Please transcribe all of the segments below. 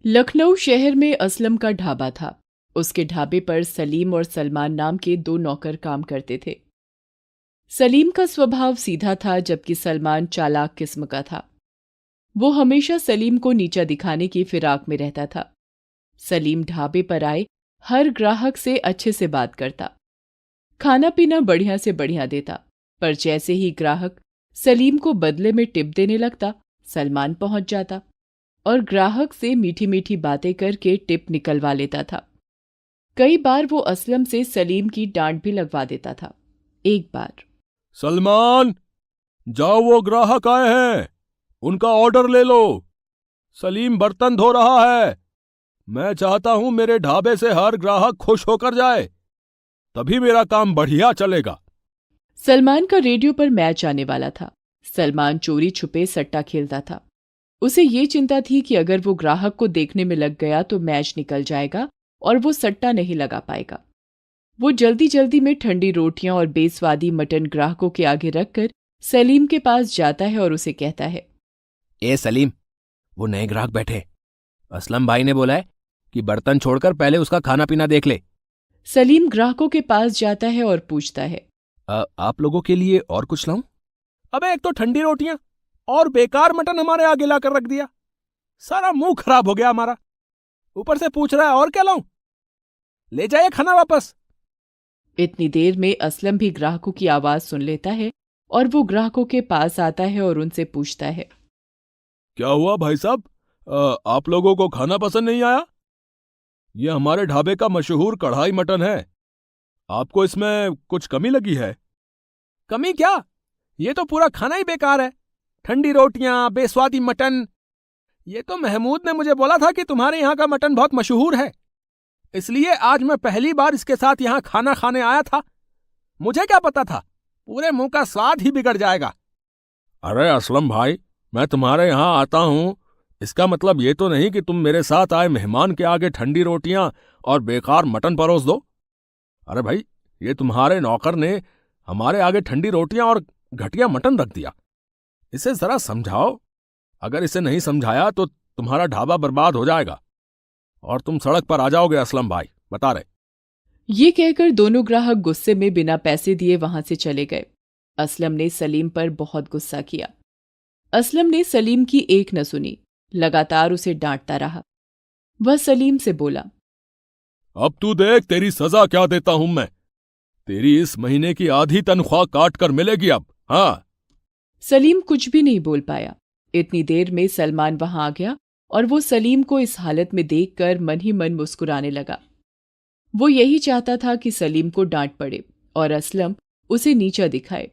लखनऊ शहर में असलम का ढाबा था। उसके ढाबे पर सलीम और सलमान नाम के दो नौकर काम करते थे। सलीम का स्वभाव सीधा था, जबकि सलमान चालाक किस्म का था। वो हमेशा सलीम को नीचा दिखाने की फिराक में रहता था। सलीम ढाबे पर आए हर ग्राहक से अच्छे से बात करता, खाना पीना बढ़िया से बढ़िया देता। पर जैसे ही ग्राहक सलीम को बदले में टिप देने लगता, सलमान पहुंच जाता और ग्राहक से मीठी मीठी बातें करके टिप निकलवा लेता था। कई बार वो असलम से सलीम की डांट भी लगवा देता था। एक बार, सलमान, जाओ, वो ग्राहक आए हैं, उनका ऑर्डर ले लो। सलीम बर्तन धो रहा है। मैं चाहता हूं मेरे ढाबे से हर ग्राहक खुश होकर जाए, तभी मेरा काम बढ़िया चलेगा। सलमान का रेडियो पर मैच आने वाला था। सलमान चोरी छुपे सट्टा खेलता था। उसे ये चिंता थी कि अगर वो ग्राहक को देखने में लग गया तो मैच निकल जाएगा और वो सट्टा नहीं लगा पाएगा। वो जल्दी जल्दी में ठंडी रोटियां और बेस्वादी मटन ग्राहकों के आगे रखकर सलीम के पास जाता है और उसे कहता है, ए सलीम, वो नए ग्राहक बैठे। असलम भाई ने बोला है कि बर्तन छोड़कर पहले उसका खाना पीना देख ले। सलीम ग्राहकों के पास जाता है और पूछता है, आप लोगों के लिए और कुछ लाऊं? अबे, एक तो ठंडी रोटियां और बेकार मटन हमारे आगे लाकर रख दिया। सारा मुंह खराब हो गया हमारा। ऊपर से पूछ रहा है और क्या लाऊं? ले जाइए खाना वापस। इतनी देर में असलम भी ग्राहकों की आवाज सुन लेता है और वो ग्राहकों के पास आता है और उनसे पूछता है, क्या हुआ भाई साहब, आप लोगों को खाना पसंद नहीं आया? ये हमारे ढाबे का मशहूर कढ़ाई मटन है। आपको इसमें कुछ कमी लगी है? कमी क्या? ये तो पूरा खाना ही बेकार है। ठंडी रोटियां, बेस्वादी मटन। ये तो महमूद ने मुझे बोला था कि तुम्हारे यहाँ का मटन बहुत मशहूर है, इसलिए आज मैं पहली बार इसके साथ यहाँ खाना खाने आया था। मुझे क्या पता था पूरे मुंह का स्वाद ही बिगड़ जाएगा। अरे असलम भाई, मैं तुम्हारे यहाँ आता हूँ, इसका मतलब ये तो नहीं कि तुम मेरे साथ आए मेहमान के आगे ठंडी रोटियां और बेकार मटन परोस दो। अरे भाई, ये तुम्हारे नौकर ने हमारे आगे ठंडी रोटियां और घटिया मटन रख दिया। इसे जरा समझाओ। अगर इसे नहीं समझाया तो तुम्हारा ढाबा बर्बाद हो जाएगा और तुम सड़क पर आ जाओगे। असलम भाई बता रहे। ये कहकर दोनों ग्राहक गुस्से में बिना पैसे दिए वहां से चले गए। असलम ने सलीम पर बहुत गुस्सा किया। असलम ने सलीम की एक न सुनी, लगातार उसे डांटता रहा। वह सलीम से बोला, अब तू देख तेरी सजा क्या देता हूं मैं। तेरी इस महीने की आधी तनख्वाह काट कर मिलेगी अब। हाँ। सलीम कुछ भी नहीं बोल पाया। इतनी देर में सलमान वहां आ गया और वो सलीम को इस हालत में देखकर मन ही मन मुस्कुराने लगा। वो यही चाहता था कि सलीम को डांट पड़े और असलम उसे नीचा दिखाए।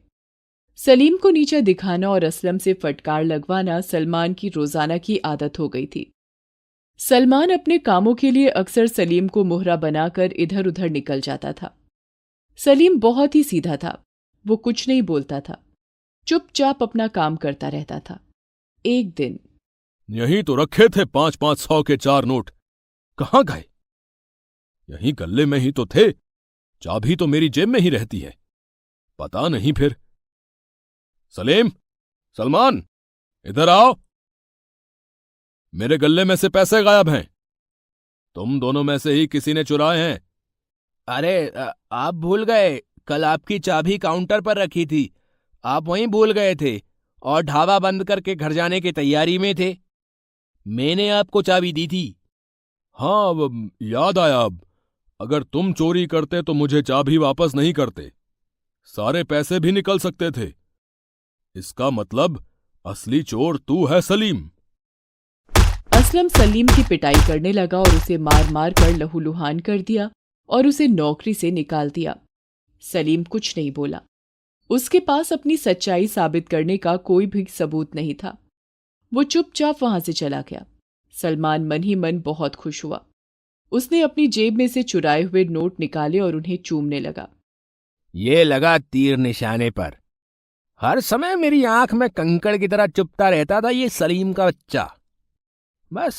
सलीम को नीचा दिखाना और असलम से फटकार लगवाना सलमान की रोजाना की आदत हो गई थी। सलमान अपने कामों के लिए अक्सर सलीम को मोहरा बनाकर इधर उधर निकल जाता था। सलीम बहुत ही सीधा था। वो कुछ नहीं बोलता था, चुपचाप अपना काम करता रहता था। एक दिन, यहीं तो रखे थे 5-5 सौ के 4 नोट, कहाँ गए? यहीं गले में ही तो थे। चाबी तो मेरी जेब में ही रहती है, पता नहीं फिर। सलीम, सलमान, इधर आओ। मेरे गले में से पैसे गायब हैं। तुम दोनों में से ही किसी ने चुराए हैं। अरे, आप भूल गए, कल आपकी चाबी काउंटर पर रखी थी। आप वहीं भूल गए थे और ढाबा बंद करके घर जाने की तैयारी में थे। मैंने आपको चाबी दी थी। हाँ, अब याद आया। अब अगर तुम चोरी करते तो मुझे चाबी वापस नहीं करते, सारे पैसे भी निकल सकते थे। इसका मतलब असली चोर तू है सलीम। असलम सलीम की पिटाई करने लगा और उसे मार मार कर लहूलुहान कर दिया और उसे नौकरी से निकाल दिया। सलीम कुछ नहीं बोला। उसके पास अपनी सच्चाई साबित करने का कोई भी सबूत नहीं था। वो चुपचाप वहां से चला गया। सलमान मन ही मन बहुत खुश हुआ। उसने अपनी जेब में से चुराए हुए नोट निकाले और उन्हें चूमने लगा। ये लगा तीर निशाने पर। हर समय मेरी आंख में कंकड़ की तरह चुभता रहता था ये सलीम का बच्चा। बस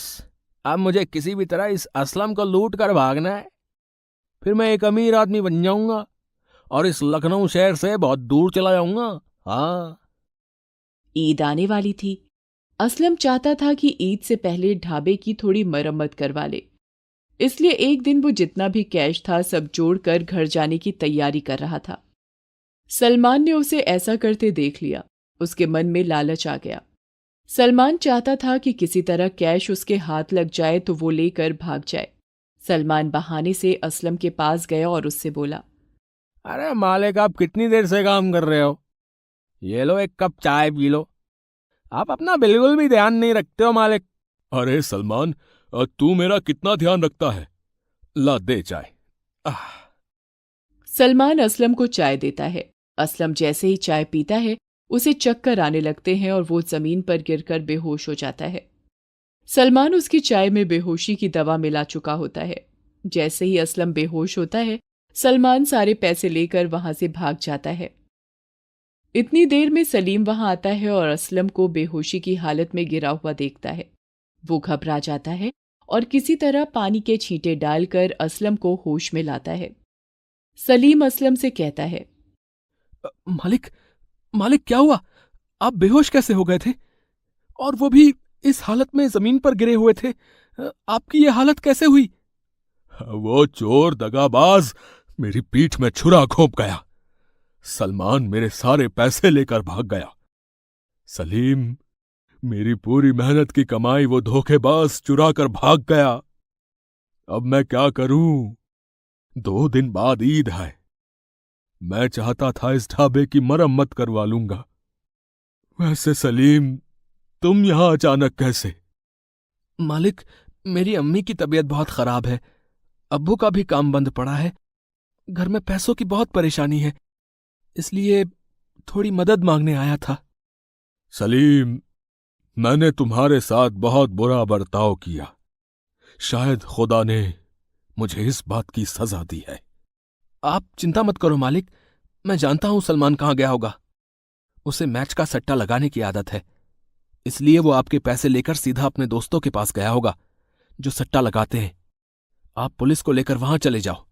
अब मुझे किसी भी तरह इस असलम को लूट कर भागना है, फिर मैं एक अमीर आदमी बन जाऊंगा और इस लखनऊ शहर से बहुत दूर चला जाऊंगा। हाँ। ईद आने वाली थी। असलम चाहता था कि ईद से पहले ढाबे की थोड़ी मरम्मत करवा ले, इसलिए एक दिन वो जितना भी कैश था सब जोड़कर घर जाने की तैयारी कर रहा था। सलमान ने उसे ऐसा करते देख लिया। उसके मन में लालच आ गया। सलमान चाहता था कि किसी तरह कैश उसके हाथ लग जाए तो वो लेकर भाग जाए। सलमान बहाने से असलम के पास गया और उससे बोला, अरे मालिक, आप कितनी देर से काम कर रहे हो? ये लो, एक कप चाय पी लो। आप अपना बिल्कुल भी ध्यान नहीं रखते हो मालिक। अरे सलमान, तू मेरा कितना ध्यान रखता है। ला दे चाय। सलमान असलम को चाय देता है। असलम जैसे ही चाय पीता है उसे चक्कर आने लगते हैं और वो जमीन पर गिरकर बेहोश हो जाता है। सलमान उसकी चाय में बेहोशी की दवा मिला चुका होता है। जैसे ही असलम बेहोश होता है, सलमान सारे पैसे लेकर वहां से भाग जाता है। इतनी देर में सलीम वहां आता है और असलम को बेहोशी की हालत में गिरा हुआ देखता है। वो घबरा जाता है और किसी तरह पानी के छींटे डालकर असलम को होश में लाता है। सलीम असलम से कहता है, मालिक, मालिक क्या हुआ? आप बेहोश कैसे हो गए थे? और वो भी इस हालत में जमीन पर गिरे हुए थे। आपकी ये हालत कैसे हुई? वो चोर दगाबाज मेरी पीठ में छुरा घोंप गया। सलमान मेरे सारे पैसे लेकर भाग गया। सलीम, मेरी पूरी मेहनत की कमाई वो धोखेबाज चुरा कर भाग गया। अब मैं क्या करूं? 2 दिन बाद ईद है। मैं चाहता था इस ढाबे की मरम्मत करवा लूंगा। वैसे सलीम, तुम यहां अचानक कैसे? मालिक, मेरी अम्मी की तबीयत बहुत खराब है। अब्बू का भी काम बंद पड़ा है। घर में पैसों की बहुत परेशानी है, इसलिए थोड़ी मदद मांगने आया था। सलीम, मैंने तुम्हारे साथ बहुत बुरा बर्ताव किया। शायद खुदा ने मुझे इस बात की सजा दी है। आप चिंता मत करो मालिक, मैं जानता हूं सलमान कहां गया होगा। उसे मैच का सट्टा लगाने की आदत है, इसलिए वो आपके पैसे लेकर सीधा अपने दोस्तों के पास गया होगा जो सट्टा लगाते हैं। आप पुलिस को लेकर वहां चले जाओ,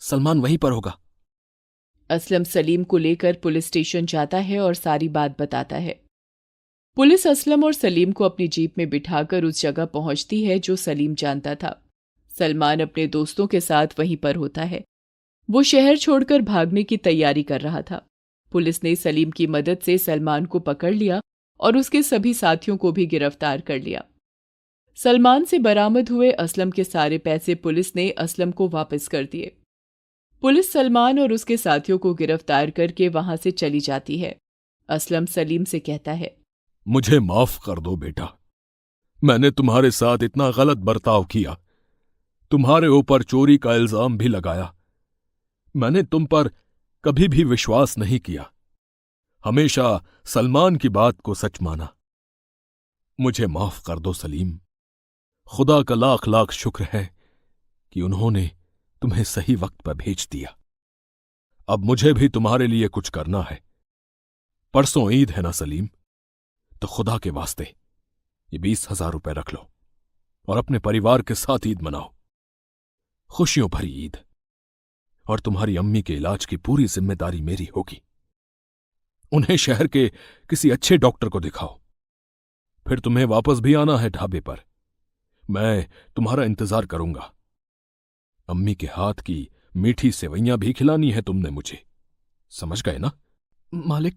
सलमान वहीं पर होगा। असलम सलीम को लेकर पुलिस स्टेशन जाता है और सारी बात बताता है। पुलिस असलम और सलीम को अपनी जीप में बिठाकर उस जगह पहुंचती है जो सलीम जानता था। सलमान अपने दोस्तों के साथ वहीं पर होता है। वो शहर छोड़कर भागने की तैयारी कर रहा था। पुलिस ने सलीम की मदद से सलमान को पकड़ लिया और उसके सभी साथियों को भी गिरफ्तार कर लिया। सलमान से बरामद हुए असलम के सारे पैसे पुलिस ने असलम को वापस कर दिए। पुलिस सलमान और उसके साथियों को गिरफ्तार करके वहां से चली जाती है। असलम सलीम से कहता है, मुझे माफ कर दो बेटा। मैंने तुम्हारे साथ इतना गलत बर्ताव किया। तुम्हारे ऊपर चोरी का इल्जाम भी लगाया। मैंने तुम पर कभी भी विश्वास नहीं किया। हमेशा सलमान की बात को सच माना। मुझे माफ कर दो सलीम। खुदा का लाख लाख शुक्र है कि उन्होंने तुम्हें सही वक्त पर भेज दिया। अब मुझे भी तुम्हारे लिए कुछ करना है। परसों ईद है ना सलीम, तो खुदा के वास्ते ये 20,000 रुपए रख लो और अपने परिवार के साथ ईद मनाओ। खुशियों भरी ईद। और तुम्हारी अम्मी के इलाज की पूरी जिम्मेदारी मेरी होगी। उन्हें शहर के किसी अच्छे डॉक्टर को दिखाओ। फिर तुम्हें वापस भी आना है ढाबे पर। मैं तुम्हारा इंतजार करूंगा। अम्मी के हाथ की मीठी सेवइयां भी खिलानी है तुमने मुझे। समझ गए ना? मालिक,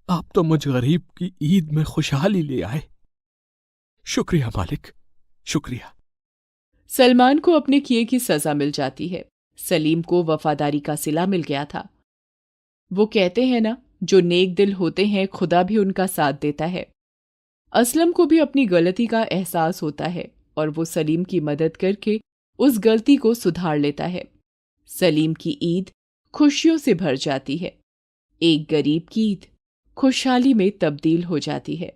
आप तो मुझ गरीब की ईद में खुशहाली ले आए। शुक्रिया मालिक, शुक्रिया। सलमान को अपने किए की सजा मिल जाती है। सलीम को वफादारी का सिला मिल गया था। वो कहते हैं ना, जो नेक दिल होते हैं खुदा भी उनका साथ देता है। असलम को भी अपनी गलती का एहसास होता है और वो सलीम की मदद करके उस गलती को सुधार लेता है। सलीम की ईद खुशियों से भर जाती है। एक गरीब की ईद खुशहाली में तब्दील हो जाती है।